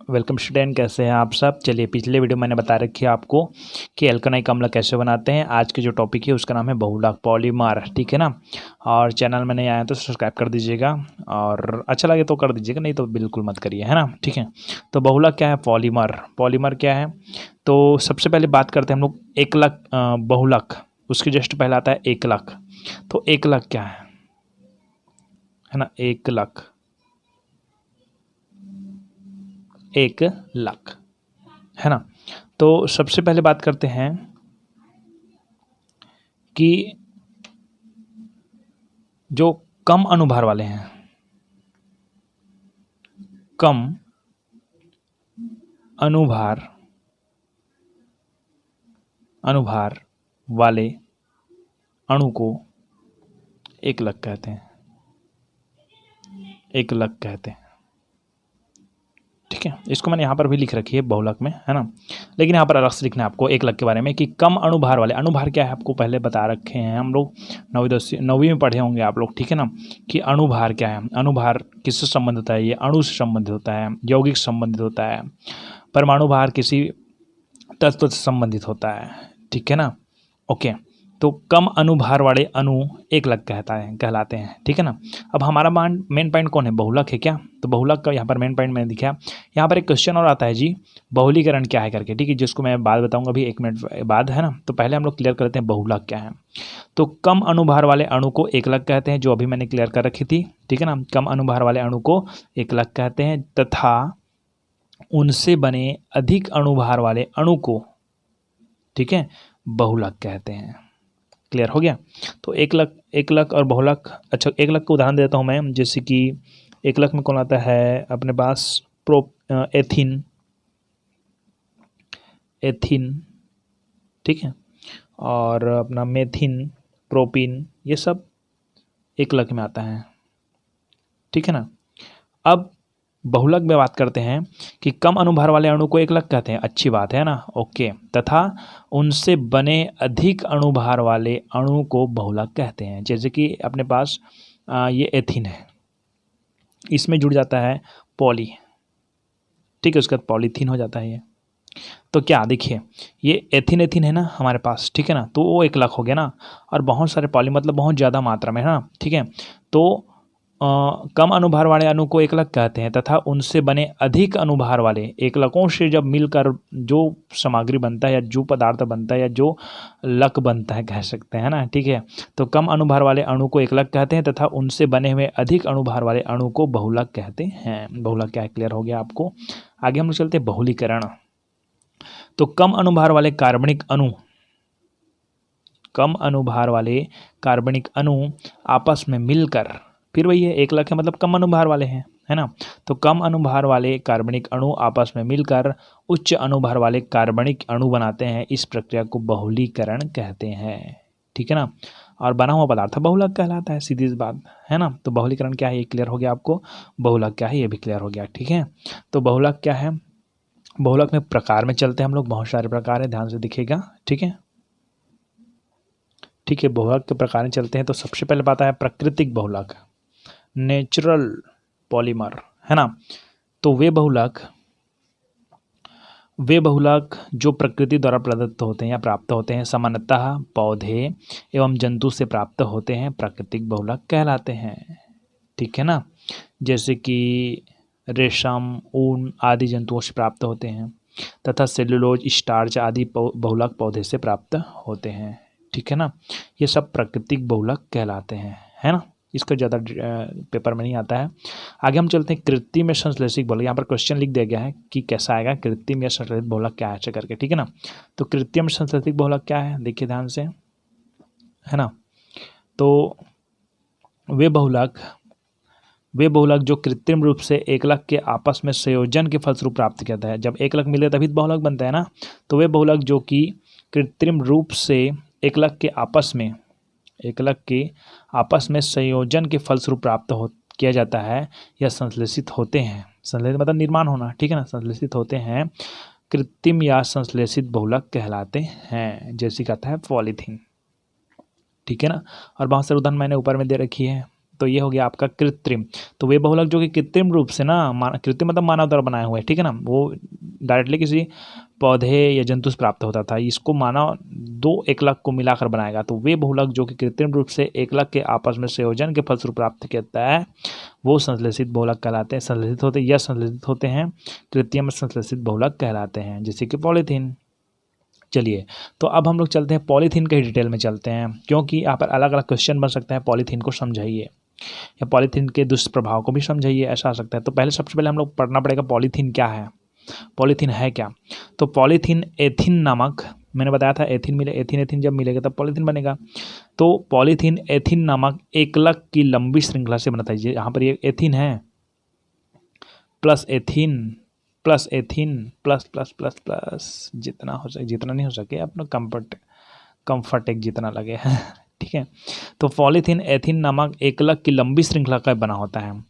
Welcome student, कैसे हैं आप सब। चलिए, पिछले वीडियो मैंने बता रखी है आपको कि एल्कनाइक अम्ल कैसे बनाते हैं। आज के जो टॉपिक है उसका नाम है बहुलक पॉलीमर, ठीक है ना। और चैनल में नहीं आया तो सब्सक्राइब कर दीजिएगा, और अच्छा लगे तो कर दीजिएगा, नहीं तो बिल्कुल मत करिए, है ना। ठीक है, तो बहुलक क्या है, पॉलीमर। पॉलीमर क्या है, तो सबसे पहले बात करते हैं हम लोग एकलक बहुलक। उसके जस्ट पहले आता है एकलक। तो एकलक क्या है ना, एकलक, एक लाख, है ना। तो सबसे पहले बात करते हैं कि जो कम अनुभार वाले हैं, कम अनुभार वाले अणु को एकलक कहते हैं, एकलक कहते हैं। ठीक है, इसको मैंने यहाँ पर भी लिख रखी है बहुलक में, है ना। लेकिन यहाँ पर अलग से लिखना है आपको एकलक के बारे में कि कम अनुभार वाले। अनुभार क्या है आपको पहले बता रखे हैं हम लोग, 9वीं में पढ़े होंगे आप लोग, ठीक है ना। कि अनुभार क्या है, अनुभार किससे संबंधित होता है, ये अणु से संबंधित होता है, यौगिक संबंधित होता है। परमाणु भार किसी तत्व से संबंधित होता है, ठीक है ना। ओके, तो कम अनुभार वाले अणु एकलक कहलाते हैं, ठीक है ना। अब हमारा मेन पॉइंट कौन है, बहुलक है क्या। तो बहुलक का यहाँ पर मेन पॉइंट मैंने दिखा। यहाँ पर एक क्वेश्चन और आता है जी, बहुलीकरण क्या है करके, ठीक है, जिसको मैं बाद बताऊंगा अभी 1 मिनट बाद, है ना। तो पहले हम लोग क्लियर करते हैं बहुलक क्या है। तो कम अनुभार वाले अणु को एकलक कहते हैं, जो अभी मैंने क्लियर कर रखी थी, ठीक है ना। कम अनुभार वाले अणु को एकलक कहते हैं, तथा उनसे बने अधिक अनुभार वाले अणु को, ठीक है, बहुलक कहते हैं। क्लियर हो गया। तो एकलक और बहुलक। अच्छा, एकलक का उदाहरण देता हूँ मैं, जैसे कि एकलक में कौन आता है अपने पास, एथिन, ठीक है, और अपना मेथिन, प्रोपिन, ये सब एकलक में आता है, ठीक है ना। अब बहुलक में बात करते हैं कि कम अनुभार वाले अणु को एकलक कहते हैं, अच्छी बात है ना, ओके। तथा उनसे बने अधिक अनुभार वाले अणु को बहुलक कहते हैं। जैसे कि अपने पास ये एथिन है, इसमें जुड़ जाता है पॉली, ठीक है, उसके बाद पॉलीथीन हो जाता है ये। तो क्या देखिए, ये एथिन है ना हमारे पास, ठीक है ना, तो वो एकलक हो गया ना। और बहुत सारे पॉली मतलब बहुत ज़्यादा मात्रा में, है ना, ठीक है। तो कम अनुभार वाले अणु को एकलक कहते हैं, तथा उनसे बने अधिक अनुभार वाले एकलकों से जब मिलकर जो सामग्री बनता है या जो पदार्थ बनता है या जो लक बनता है कह सकते हैं ना, ठीक है। तो कम अनुभार वाले अणु को एकलक कहते हैं, तथा उनसे बने हुए अधिक अनुभार वाले अणु को बहुलक कहते हैं। बहुलक क्या है, क्लियर हो गया आपको। आगे हम लोग चलते हैं बहुलीकरण। तो कम अनुभार वाले कार्बनिक अणु आपस में मिलकर, फिर वही है, एकलक है मतलब कम अनुभार वाले हैं, है ना। तो कम अनुभार वाले कार्बनिक अणु आपस में मिलकर उच्च अनुभार वाले कार्बनिक अणु बनाते हैं। इस प्रक्रिया को बहुलीकरण कहते हैं, ठीक है ना। और बना हुआ पदार्थ बहुलक कहलाता है, सीधी सी बात है ना। तो बहुलीकरण क्या है ये क्लियर हो गया आपको, बहुलक क्या है ये भी क्लियर हो गया, ठीक है। तो बहुलक क्या है, बहुलक में प्रकार में चलते हैं हम लोग, बहुत सारे प्रकार है, ध्यान से दिखेगा, ठीक है। ठीक है, बहुलक के प्रकार में चलते हैं। तो सबसे पहले बात है प्राकृतिक बहुलक, नेचुरल पॉलीमर, है ना। तो वे बहुलक जो प्रकृति द्वारा प्रदत्त होते हैं या प्राप्त होते हैं, सामान्यतः पौधे एवं जंतु से प्राप्त होते हैं, प्राकृतिक बहुलक कहलाते हैं, ठीक है ना। जैसे कि रेशम, ऊन आदि जंतुओं से प्राप्त होते हैं, तथा सेलुलोज, स्टार्च आदि बहुलक पौधे से प्राप्त होते हैं, ठीक है ना। ये सब प्राकृतिक बहुलक कहलाते हैं, है ना। इसका ज़्यादा पेपर में नहीं आता है। आगे हम चलते हैं कृत्रिम या संश्लेषित बहुलक। यहाँ पर क्वेश्चन लिख दिया गया है कि कैसा आएगा, कृत्रिम या संश्लेषित बहुलक क्या है ऐसे करके, ठीक है ना। तो कृत्रिम संश्लेषित बहुलक क्या है, देखिए ध्यान से, है ना। तो वे बहुलक जो कृत्रिम रूप से एकलक के आपस में संयोजन के फलस्वरूप प्राप्त किया जाता है। जब एकलक मिले तभी तो बहुलक बनता है ना। तो वे बहुलक जो कि कृत्रिम रूप से एकलक के आपस में संयोजन के फलस्वरूप प्राप्त किया जाता है या संश्लेषित होते हैं, संश्लेषित मतलब निर्माण होना, ठीक है ना, संश्लेषित होते हैं, कृत्रिम या संश्लेषित बहुलक कहलाते हैं। जैसे कहता है पॉलीथीन, ठीक है ना। और बहुत सारे उदाहरण मैंने ऊपर में दे रखी है, तो ये हो गया आपका कृत्रिम। तो वे बहुलक जो कि कृत्रिम रूप से ना कृत्रिम मतलब मानव द्वारा बनाए हुए, ठीक है ना, वो डायरेक्टली किसी पौधे या जंतु से प्राप्त होता था, इसको मानव दो एकलक को मिलाकर बनाएगा। तो वे बहुलक जो कि कृत्रिम रूप से एकलक के आपस में संयोजन के फलस्वरूप प्राप्त करता है वो संश्लेषित बहुलक कहलाते हैं। संश्लेषित होते या संश्लेषित होते हैं, कृत्रिम संश्लेषित बहुलक कहलाते हैं, जैसे कि पॉलीथीन। चलिए, तो अब हम लोग चलते हैं पॉलीथीन के डिटेल में चलते हैं, क्योंकि यहाँ पर अलग अलग क्वेश्चन बन सकता है। पॉलीथीन को समझाइए या पॉलीथीन के दुष्प्रभाव को भी समझाइए, ऐसा आ सकता है। तो पहले सबसे पहले हम लोग पढ़ना पड़ेगा पॉलीथीन क्या है, पॉलीथीन है क्या। तो पॉलीथीन एथिन नामक, मैंने बताया था एथिन मिले, एथिन जब मिलेगा तब पॉलीथीन बनेगा। तो पॉलीथीन एथिन नामक एकलक की लंबी श्रृंखला से बनता है। यहाँ पर ये एथिन है plus ethyne plus ethyne plus plus plus plus, जितना हो सके, जितना नहीं हो सके अपना कंफर्ट एक जितना लगे ठीक है। तो पॉलीथीन एथिन नामक एकलक की लंबी श्रृंखला का बना होता है।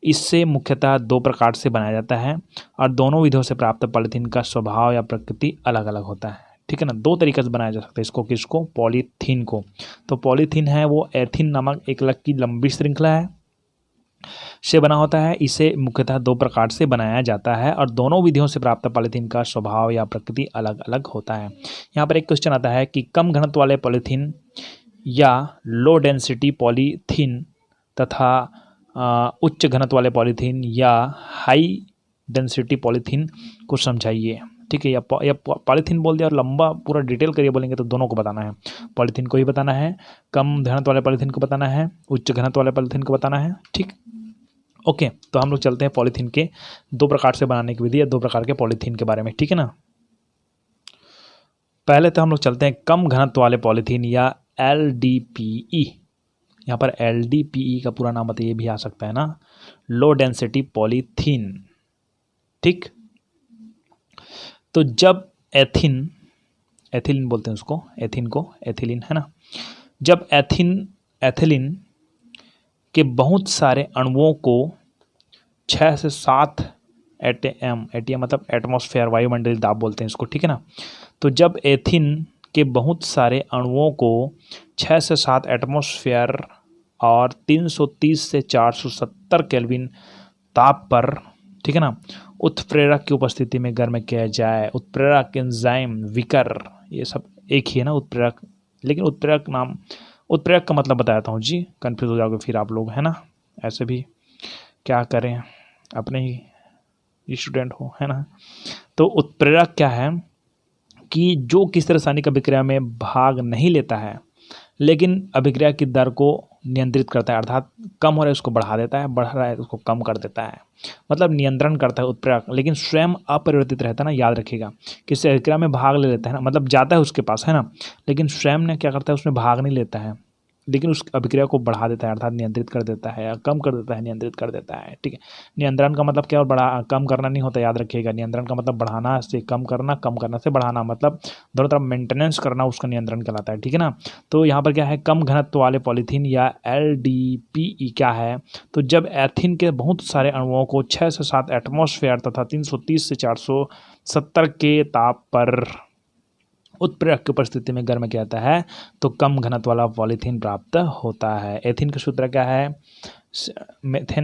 इससे मुख्यतः दो प्रकार से बनाया जाता है और दोनों विधियों से प्राप्त पॉलीथीन का स्वभाव या प्रकृति अलग अलग होता है, ठीक है ना। दो तरीके से बनाया जा सकता है इसको, किसको, पॉलीथीन को। तो पॉलीथीन है वो एथिन नामक एकलक की लंबी श्रृंखला है से बना होता है। इसे मुख्यतः दो प्रकार से बनाया जाता है और दोनों विधियों से प्राप्त पॉलीथीन का स्वभाव या प्रकृति अलग अलग होता है। यहाँ पर एक क्वेश्चन आता है कि कम घनत्व वाले पॉलीथीन या लो डेंसिटी पॉलीथीन तथा उच्च घनत्व वाले पॉलीथीन या हाई डेंसिटी पॉलीथीन को समझाइए, ठीक है। या पॉलीथीन बोल दिया और लंबा पूरा डिटेल करिए बोलेंगे तो दोनों को बताना है। पॉलीथीन को ही बताना है, कम घनत्व वाले पॉलीथीन को बताना है, उच्च घनत्व वाले पॉलीथीन को बताना है, ठीक। ओके, तो हम लोग चलते हैं पॉलीथीन के दो प्रकार से बनाने की विधि या दो प्रकार के पॉलीथीन के बारे में, ठीक है ना। पहले तो हम लोग चलते हैं कम घनत्व वाले पॉलीथीन या LDPE। यहाँ पर LDPE का पूरा नाम बताइए, भी आ सकता है ना, लो डेंसिटी पॉलीथीन, ठीक। तो जब एथिलीन बोलते हैं उसको, एथिन को एथिलीन, है ना। जब एथिलीन के बहुत सारे अणुओं को 6 से 7 एटीएम मतलब एटमॉस्फेयर, वायुमंडलीय दाब बोलते हैं इसको, ठीक है ना। तो जब एथिन के बहुत सारे अणुओं को 6 से 7 एटमॉस्फेयर और 330 से 470 केल्विन ताप पर, ठीक है ना, उत्प्रेरक की उपस्थिति में गर्म किया जाए। उत्प्रेरक, एंजाइम, विकर, ये सब एक ही है ना उत्प्रेरक। लेकिन उत्प्रेरक का मतलब बताता हूँ जी, कन्फ्यूज हो जाओगे फिर आप लोग, है ना। ऐसे भी क्या करें, अपने ही स्टूडेंट हो, है ना। तो उत्प्रेरक क्या है कि जो किसी रासायनिक अभिक्रिया में भाग नहीं लेता है लेकिन अभिक्रिया की दर को नियंत्रित करता है, अर्थात कम हो रहा है उसको बढ़ा देता है, बढ़ रहा है उसको कम कर देता है, मतलब नियंत्रण करता है उत्प्रेरक। लेकिन स्वयं अपरिवर्तित रहता है ना, याद रखिएगा। किसी अभिक्रिया में भाग ले लेता है ना, मतलब जाता है उसके पास, है ना, लेकिन स्वयं ने क्या करता है, उसमें भाग नहीं लेता है, लेकिन उस अभिक्रिया को बढ़ा देता है, अर्थात नियंत्रित कर देता है या कम कर देता है, नियंत्रित कर देता है, ठीक है। नियंत्रण का मतलब क्या, और कम करना नहीं होता, याद रखिएगा। नियंत्रण का मतलब बढ़ाना से कम करना, कम करना से बढ़ाना, मतलब दोनों तरफ मेंटेनेंस करना, उसका नियंत्रण कहलाता है, ठीक है ना। तो यहाँ पर क्या है, कम घनत्व वाले पॉलीथीन या LDPE क्या है, तो जब एथिन के बहुत सारे अणुओं को 6 से 7 एटमॉस्फेयर तथा 330 से 470 के ताप पर उत्प्रेरक की उपस्थिति में गर्म किया जाता है तो कम घनत्व वाला पॉलीथीन प्राप्त होता है। एथिन का सूत्र क्या है,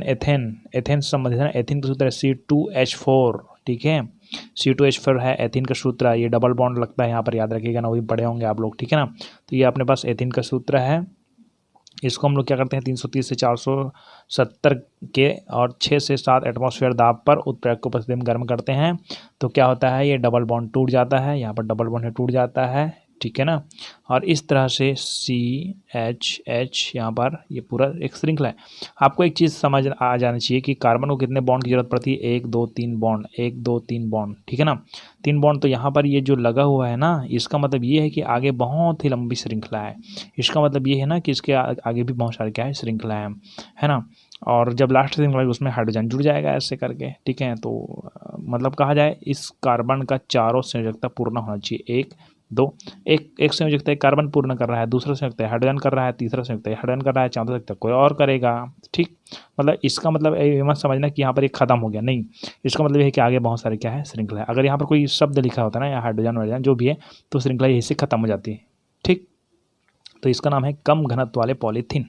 एथेन संबंधित है। एथिन का सूत्र है C2H4, ठीक है। C2H4 है एथिन का सूत्र। ये डबल बॉन्ड लगता है यहाँ पर, याद रखिएगा ना, वही पढ़े होंगे आप लोग, ठीक है ना। तो ये अपने पास एथिन का सूत्र है। इसको हम लोग क्या करते हैं, 330 से 470 के और 6 से 7 एटमॉस्फेयर दाब पर उत्प्रेरक को उपस्थिति में गर्म करते हैं तो क्या होता है, ये डबल बॉन्ड टूट जाता है, यहाँ पर डबल बॉन्ड टूट जाता है, ठीक है ना। और इस तरह से CH यहाँ पर ये पूरा एक श्रृंखला है। आपको एक चीज़ समझ आ जानी चाहिए कि कार्बन को कितने बॉन्ड की जरूरत पड़ती है, 1 2 3 बॉन्ड, 1 2 3 बॉन्ड, ठीक है ना, 3 बॉन्ड। तो यहाँ पर ये जो लगा हुआ है ना, इसका मतलब ये है कि आगे बहुत ही लंबी श्रृंखला है। इसका मतलब ये है ना कि इसके आगे भी बहुत सारे क्या है, श्रृंखला है ना। और जब लास्ट श्रृंखला उसमें हाइड्रोजन जुड़ जाएगा ऐसे करके, ठीक है। तो मतलब कहा जाए इस कार्बन का चारों संयोजकता पूर्ण होना चाहिए, 1 2, एक संयोजकता कार्बन पूर्ण कर रहा है, दूसरा संयोजकता हाइड्रोजन कर रहा है, तीसरा संयोजकता हाइड्रोजन कर रहा है, चौथा संयोजकता कोई और करेगा, ठीक। मतलब इसका मतलब ये मत समझना कि यहाँ पर एक खत्म हो गया, नहीं। इसका मतलब ये है कि आगे बहुत सारे क्या है, श्रृंखला है। अगर यहाँ पर कोई शब्द लिखा होता है ना, या हाइड्रोजन जो भी है, तो श्रृंखला यही से खत्म हो जाती है, ठीक। तो इसका नाम है कम घनत्व वाले पॉलीथीन,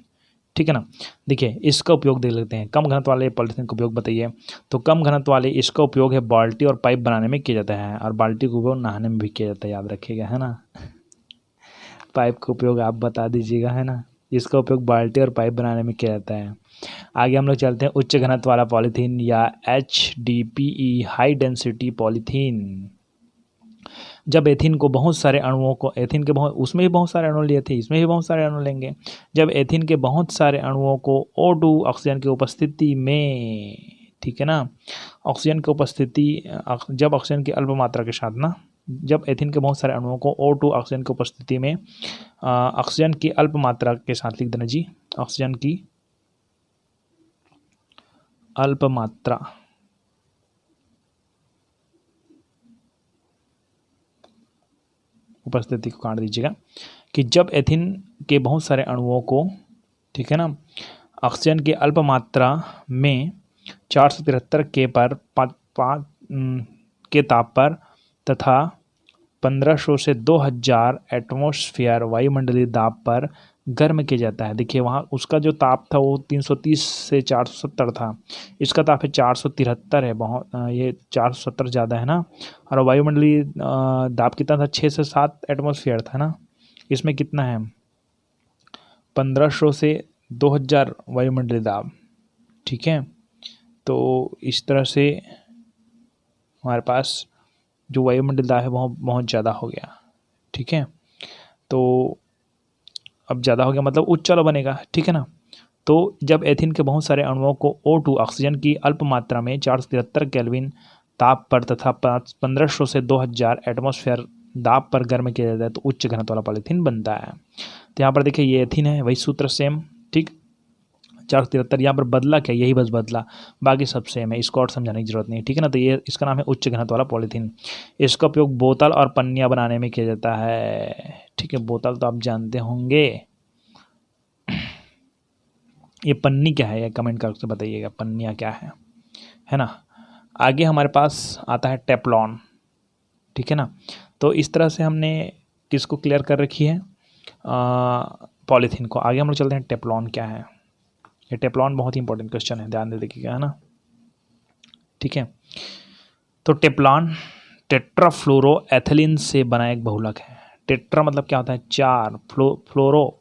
ठीक है ना। देखिए इसका उपयोग देख लेते हैं, कम घनत्व वाले पॉलीथीन का उपयोग बताइए। तो कम घनत्व वाले इसका उपयोग है बाल्टी और पाइप बनाने में किया जाता है, और बाल्टी का उपयोग नहाने में भी किया जाता है, याद रखिएगा, है ना। पाइप का उपयोग आप बता दीजिएगा, है ना। इसका उपयोग बाल्टी और पाइप बनाने में किया जाता है। आगे हम लोग चलते हैं उच्च घनत्व वाला पॉलीथीन या HDPE हाई डेंसिटी पॉलीथीन। जब एथीन को बहुत सारे अणुओं को, एथीन के बहुत, उसमें भी बहुत सारे अणु लिए थे, इसमें भी बहुत सारे अणु लेंगे। जब एथीन के बहुत सारे अणुओं को O2 ऑक्सीजन की उपस्थिति में, ठीक है ना, ऑक्सीजन की उपस्थिति, जब ऑक्सीजन की अल्प मात्रा के साथ ना, जब एथीन के बहुत सारे अणुओं को O2 ऑक्सीजन की उपस्थिति में ऑक्सीजन की अल्प मात्रा के साथ, लिख देना जी, ऑक्सीजन की अल्प मात्रा उपस्थिति को काट दीजिएगा, कि जब एथीन के बहुत सारे अणुओं को, ठीक है ना, ऑक्सीजन की अल्प मात्रा में 473 के पर के ताप पर तथा 1500 से 2000 एटमॉस्फेयर वायुमंडलीय दाब पर गर्म किया जाता है। देखिए वहाँ उसका जो ताप था वो 330 से 470 था, इसका ताप है 473 है, बहुत ये 470 ज़्यादा है ना। और वायुमंडलीय दाब कितना था, 6 से 7 एटमॉस्फेयर था ना, इसमें कितना है 1500 से 2000 वायुमंडलीय दाब, ठीक है। तो इस तरह से हमारे पास जो वायुमंडलीय दाब है वह बहुत ज़्यादा हो गया, ठीक है। तो अब ज़्यादा हो गया मतलब उच्च वाला बनेगा, ठीक है ना। तो जब एथीन के बहुत सारे अणुओं को O2 ऑक्सीजन की अल्प मात्रा में 473 केल्विन ताप पर तथा 1500 से 2000 एटमॉस्फेयर दाब पर गर्म किया जाता है तो उच्च घनत्व वाला पॉलीथीन बनता है। तो यहाँ पर देखिए ये एथीन है, वही सूत्र सेम, ठीक, 473, यहाँ पर बदला क्या, यही बस बदला, बाकी सब सेम है, इसको और समझाने की जरूरत नहीं, ठीक है ना। तो ये इसका नाम है उच्च घनत्व वाला पॉलीथीन। इसका उपयोग बोतल और पन्नियाँ बनाने में किया जाता है, ठीक है। बोतल तो आप जानते होंगे, ये पन्नी क्या है, ये कमेंट करके बताइएगा, पन्नियाँ क्या है ना। आगे हमारे पास आता है टेफ्लॉन, ठीक है ना। तो इस तरह से हमने किसको क्लियर कर रखी है, पॉलीथीन को। आगे हम लोग चलते हैं टेफ्लॉन क्या है। ये टेफ्लॉन बहुत ही इंपॉर्टेंट क्वेश्चन है, ध्यान दे देखिएगा, है ना, ठीक है। तो टेफ्लॉन टेट्राफ्लोरोएथिलीन से बना एक बहुलक है। टेट्रा मतलब क्या होता है, चार, फ्लोरो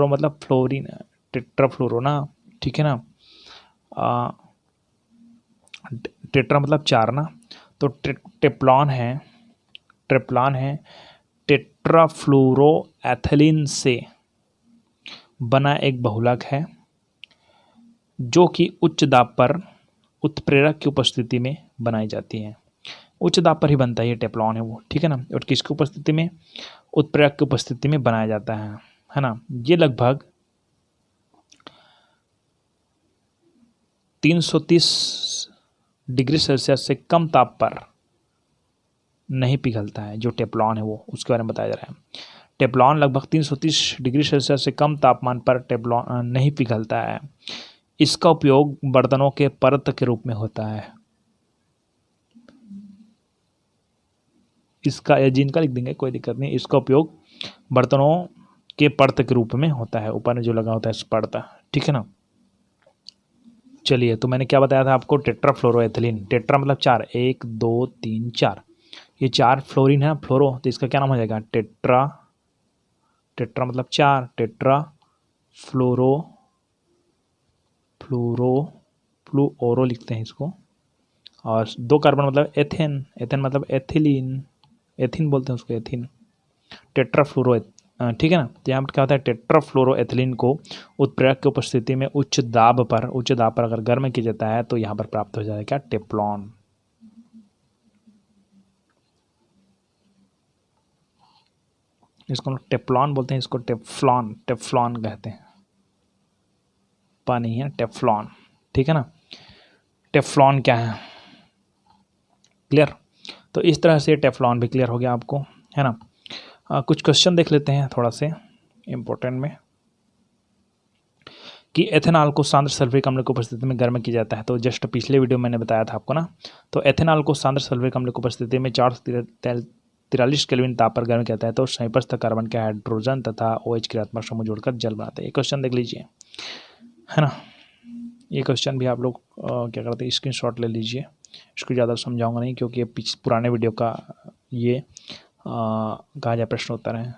मतलब फ्लोरीन, टेट्राफ्लोरो ना, ठीक है ना। टेट्रा मतलब चार ना, तो टेफ्लॉन है टेट्राफ्लोरोएथिलीन से बना एक बहुलक है जो कि उच्च दाब पर उत्प्रेरक की उपस्थिति में बनाई जाती है। उच्च दाब पर ही बनता है ये टेफ्लॉन है वो, ठीक है ना। और किसकी उपस्थिति में, उत्प्रेरक की उपस्थिति में बनाया जाता है ना। ये लगभग 330 डिग्री सेल्सियस से कम ताप पर नहीं पिघलता है। जो टेफ्लॉन है वो, उसके बारे में बताया जा रहा है। टेफ्लॉन लगभग 330 डिग्री सेल्सियस से कम तापमान पर टेफ्लॉन नहीं पिघलता है। इसका उपयोग बर्तनों के परत के रूप में होता है। इसका या जिनका लिख देंगे, कोई दिक्कत नहीं। इसका उपयोग बर्तनों के परत के रूप में होता है, ऊपर में जो लगा होता है इस परत, ठीक है ना। चलिए, तो मैंने क्या बताया था आपको, टेट्राफ्लोरोएथिलीन, टेट्रा मतलब चार, 1 2 3 4, ये 4 फ्लोरीन है, फ्लोरो, तो इसका क्या नाम हो जाएगा, टेट्रा मतलब चार, टेट्रा फ्लोरो लिखते हैं इसको। और 2 कार्बन मतलब एथेन मतलब एथिन बोलते हैं उसको, एथिन, टेट्राफ्लोरो, ठीक है ना। तो यहाँ पर क्या होता है, टेट्राफ्लोरोएथिलीन को उत्प्रेरक की उपस्थिति में उच्च दाब पर अगर गर्म किया जाता है तो यहाँ पर प्राप्त हो जाएगा क्या, टेफ्लॉन। इसको टेफ्लॉन बोलते हैं, इसको टेफ्लॉन कहते हैं, पानी है टेफ्लॉन, ठीक है ना। टेफ्लॉन क्या है, क्लियर। तो इस तरह से टेफ्लॉन भी क्लियर हो गया आपको, है ना। कुछ क्वेश्चन देख लेते हैं थोड़ा से इम्पोर्टेंट में, कि एथेनॉल को सांद्र सल्फ्यूरिक अम्ल की उपस्थिति में गर्म किया जाता है। तो जस्ट पिछले वीडियो में मैंने बताया था आपको ना। तो एथेनॉल को सांद्र सल्फ्यूरिक अम्ल की उपस्थिति में 43 केल्विन ताप पर गर्म कहता है तो संयुक्त कार्बन के हाइड्रोजन तथा OH क्रियात्मक समूह जोड़कर जल बनाते हैं। ये क्वेश्चन देख लीजिए, है ना। ये क्वेश्चन भी आप लोग क्या करते हैं, स्क्रीनशॉट ले लीजिए। इसको ज़्यादा समझाऊंगा नहीं क्योंकि ये पुराने वीडियो का ये कहा जाए प्रश्न उत्तर है।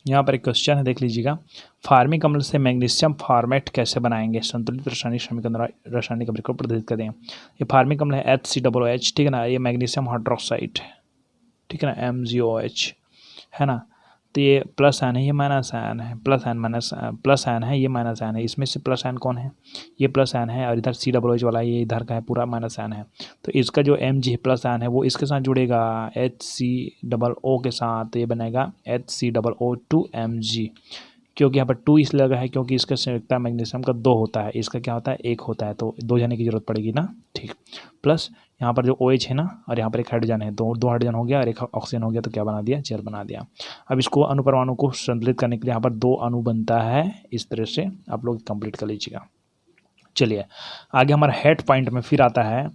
यहाँ पर एक क्वेश्चन है, देख लीजिएगा। फार्मिक अम्ल से मैग्नीशियम फॉर्मेट कैसे बनाएंगे, संतुलित रासायनिक समीकरण द्वारा रासायनिक अभिक्रिया को प्रदर्शित करें। ये फार्मिक अम्ल है HCOOH, ठीक है ना। ये मैग्नीशियम हाइड्रोक्साइड, ठीक है ना, MgOH, है ना। तो ये प्लस आयन है, ये माइनस आयन है, प्लस आयन है, ये माइनस आयन है। इसमें से प्लस आयन कौन है, ये प्लस आयन है, और इधर COOH वाला ये इधर का है पूरा माइनस आयन है। तो इसका जो Mg प्लस आयन है वो इसके साथ जुड़ेगा HCOO के साथ, तो ये बनेगा HCOO2 Mg, क्योंकि यहाँ पर 2 इसलिए लगा है क्योंकि इसका संयुक्ता मैग्नीशियम का 2 होता है, इसका क्या होता है 1 होता है, तो 2 जाने की जरूरत पड़ेगी ना, ठीक। प्लस यहाँ पर जो OH है ना, और यहाँ पर एक हाइड्रोजन है, दो हाइड्रोजन हो गया और एक ऑक्सीजन हो गया, तो क्या बना दिया, जल बना दिया। अब इसको अणु को संतुलित करने के लिए यहाँ पर 2 अणु बनता है, इस तरह से आप लोग कंप्लीट कर लीजिएगा। चलिए आगे हमारा हेड पॉइंट में फिर आता है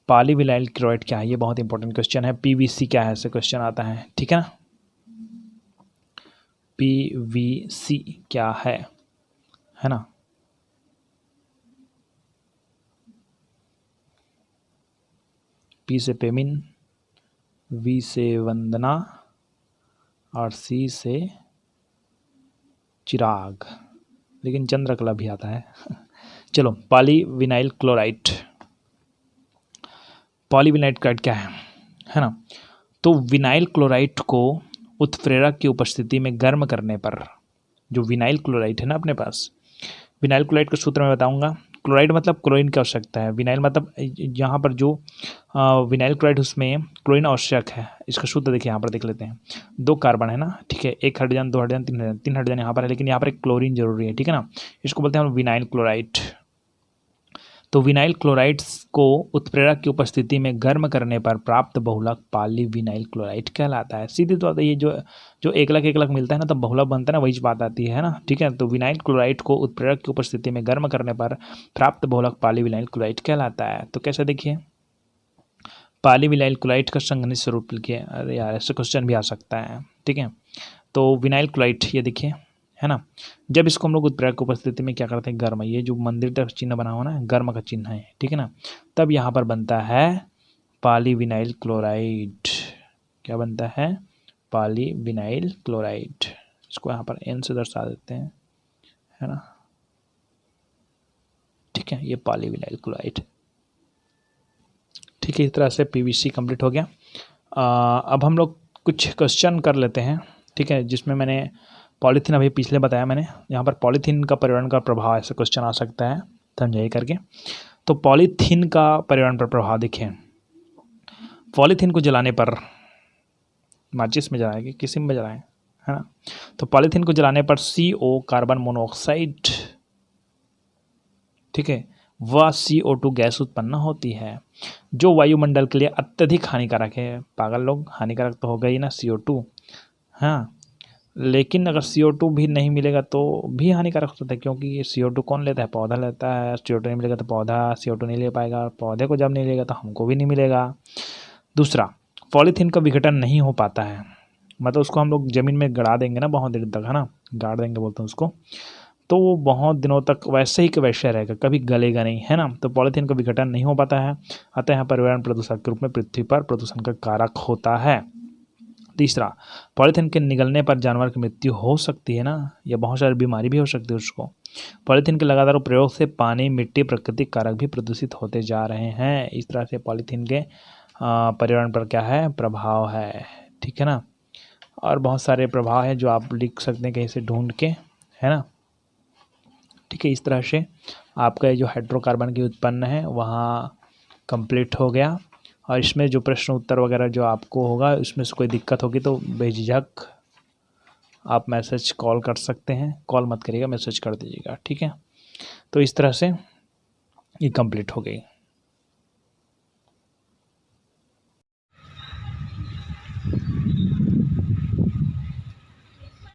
पॉलीविनाइल क्लोराइड क्या है। ये बहुत इंपॉर्टेंट क्वेश्चन है। PVC क्या है, ऐसे क्वेश्चन आता है, ठीक है ना। PVC क्या है ना। P से पेमिन, V से वंदना और C से चिराग, लेकिन चंद्रकला भी आता है। चलो पॉलीविनाइल क्लोराइड, पॉलीविनाइल क्लोराइड क्या है ना। तो विनाइल क्लोराइड को उत्प्रेरक की उपस्थिति में गर्म करने पर, जो विनाइल क्लोराइड है ना अपने पास, विनाइल क्लोराइड का सूत्र मैं बताऊंगा। क्लोराइड मतलब क्लोरीन की आवश्यकता है, विनाइल मतलब यहाँ पर जो विनाइल क्लोराइड उसमें क्लोरीन आवश्यक है। इसका सूत्र देखिए, यहाँ पर देख लेते हैं। 2 कार्बन है ना, ठीक है, 1 हाइड्रोजन, 2 हाइड्रोजन, 3 हाइड्रोजन यहाँ पर है, लेकिन यहाँ पर एक क्लोरीन जरूरी है, ठीक है ना। इसको बोलते हैं हम विनाइल क्लोराइड। तो विनाइल क्लोराइड को उत्प्रेरक की उपस्थिति में गर्म करने पर प्राप्त बहुलक पॉलीविनाइल क्लोराइड कहलाता है। सीधी तौर पर ये जो एक लग मिलता है ना, तब बहुलक बनता है ना, वही बात आती है ना, ठीक है। तो विनाइल क्लोराइड को उत्प्रेरक की उपस्थिति में गर्म करने पर प्राप्त बहुलक पॉलीविनाइल क्लोराइड कहलाता है। तो कैसे देखिए, पॉलीविनाइल क्लोराइड का संघनित स्वरूप लिखिए। अरे यार ऐसे क्वेश्चन भी आ सकता है, ठीक है। तो विनाइल क्लोराइड ये देखिए, है ना। जब इसको हम लोग उत्प्रेरक की उपस्थिति में क्या करते हैं, गर्म, ये जो मंदिर का चिन्ह बना हुआ ना, गर्म का चिन्ह है, ठीक है ना। तब यहाँ पर बनता है पॉलीविनाइल क्लोराइड। क्या बनता है, पॉलीविनाइल क्लोराइड। इसको यहाँ पर N से दर्शा देते हैं, है ना, ठीक है। ये पॉलीविनाइल क्लोराइड, ठीक है। इस तरह से PVC कंप्लीट हो गया। अब हम लोग कुछ क्वेश्चन कर लेते हैं, ठीक है, जिसमें मैंने पॉलीथीन अभी पिछले बताया मैंने। यहाँ पर पॉलीथीन का पर्यावरण का प्रभाव, ऐसा क्वेश्चन आ सकता है, समझाइए करके। तो पॉलीथीन का पर्यावरण पर प्रभाव देखिए। पॉलीथीन को जलाने पर, माचिस में जलाएंगे, किसी में जलाएं, है ना। तो पॉलीथीन को जलाने पर CO कार्बन मोनोऑक्साइड, ठीक है, वह CO2 गैस उत्पन्न होती है, जो वायुमंडल के लिए अत्यधिक हानिकारक है। पागल लोग, हानिकारक तो हो गई ना CO2, हाँ। लेकिन अगर CO2 भी नहीं मिलेगा तो भी हानिकारक होता है, क्योंकि ये CO2 कौन लेता है, पौधा लेता है। CO2 नहीं मिलेगा तो पौधा CO2 नहीं ले पाएगा, और पौधे को जब नहीं लेगा तो हमको भी नहीं मिलेगा। दूसरा, पॉलीथीन का विघटन नहीं हो पाता है, मतलब उसको हम लोग ज़मीन में गड़ा देंगे ना बहुत देर तक, है ना, गाड़ देंगे बोलते हैं उसको, तो वो बहुत दिनों तक वैसे ही वैसे रहेगा, कभी गलेगा नहीं, है ना। तो पॉलीथीन का विघटन नहीं हो पाता है, अतः यहाँ पर्यावरण प्रदूषक के रूप में पृथ्वी पर प्रदूषण का कारक होता है। तीसरा, पॉलीथीन के निगलने पर जानवर की मृत्यु हो सकती है ना, या बहुत सारी बीमारी भी हो सकती है उसको। पॉलीथीन के लगातार प्रयोग से पानी, मिट्टी, प्राकृतिक कारक भी प्रदूषित होते जा रहे हैं। इस तरह से पॉलीथीन के पर्यावरण पर क्या है, प्रभाव है, ठीक है ना। और बहुत सारे प्रभाव हैं जो आप लिख सकते हैं कहीं से ढूंढ के, है ना, ठीक है। इस तरह से आपका जो हाइड्रोकार्बन की उत्पन्न है वहाँ कंप्लीट हो गया। और इसमें जो प्रश्न उत्तर वगैरह जो आपको होगा, इसमें से कोई दिक्कत होगी तो बेझिझक आप मैसेज कॉल कर सकते हैं, कॉल मत करिएगा, मैसेज कर दीजिएगा, ठीक है। तो इस तरह से ये कंप्लीट हो गई।